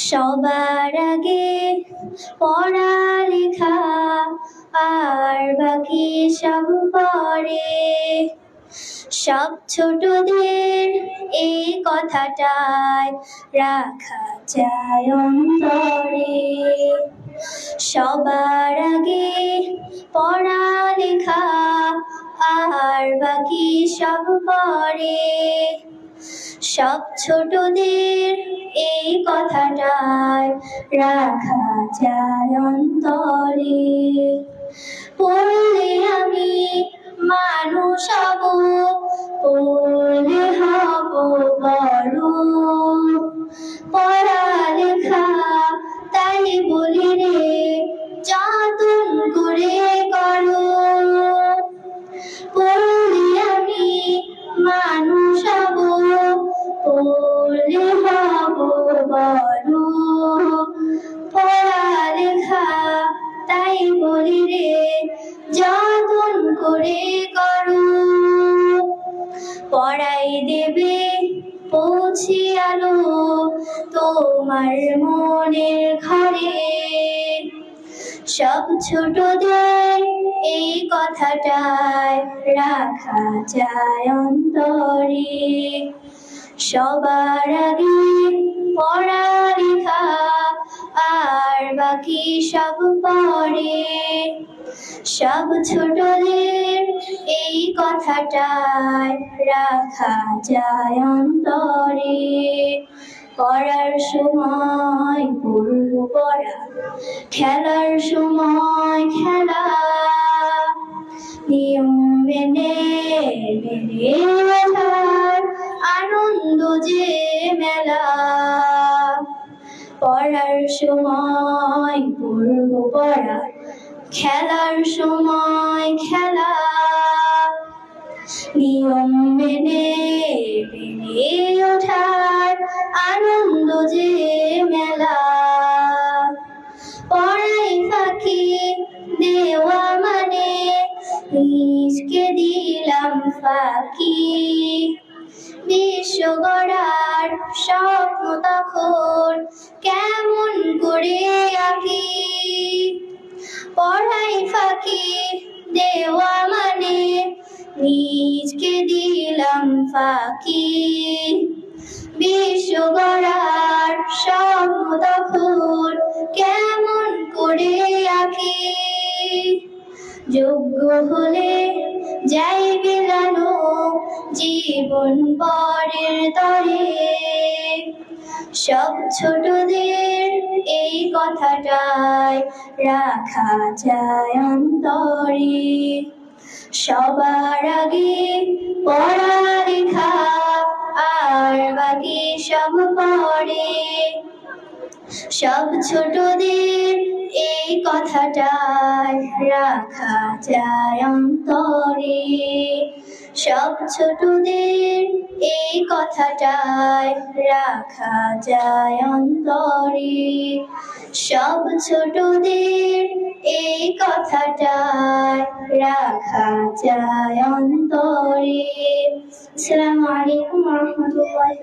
সবার আগে পড়ালেখা আর বাকি সব পরে। সব ছোটদের এই কথাটায় রাখা যায় অন্তরে। সবার আগে পড়ালেখা আর বাকি সব পরে। সব ছোটদের এই কথাটায় রাখা যায় অন্তরে। পড়লে আমি মানুষ হব, পড়লে হব বড়। পড়ালেখা তাই বলি রে, যতন করে করো। পড়লে আমি মানুষ হব, পড়লে হব বড়। পড়ালেখা তাই বলি রে, যতন করে করো। পড়াই দেবে পৌঁছে আলো তোমার মনের ঘরে। সব ছোটদের এই কথাটায় রাখা যায় অন্তরে। সবার আগে পড়ালেখা আর বাকি সব পরে। সব ছোটদের এই কথাটায় রাখা যায় অন্তরে। পড়ার সময় পড়ব পড়া, খেলার সময় খেলা। নিয়ম মেনে মেনে ওঠার আনন্দ যে মেলা। পড়ার সময় পড়ব পড়া, খেলার সময় খেলা। নিয়ম মেনে মেনে ওঠার আনন্দ যে মেলা। পড়াই ফাঁকি দেওয়া মানে নিজকে দিলাম ফাঁকি। বিশ্ব গড়ার স্বপ্ন তখন কেমন করে আঁকি। পড়াই ফাঁকি দেওয়া মানে নিজকে দিলাম ফাঁকি। বিশ্ব গড়ার স্বপ্ন তখন কেমন করে আঁকি। যোগ্য হলে যাই বিলানো জীবন পরের তরে। সব ছোটদের এই কথাটায় রাখা যায় অন্তরে। সবার আগে পড়ালেখা আর বাকি সব পরে। সব ছোটদের এই কথাটায় রাখা যায় অন্তরে। সব ছোটদের এই কথাটায় রাখা যায় অন্তরে। সব ছোটদের এই কথাটায় রাখা যায় অন্তরে। আসসালামু আলাইকুম ওয়া রাহমাতুল্লাহি।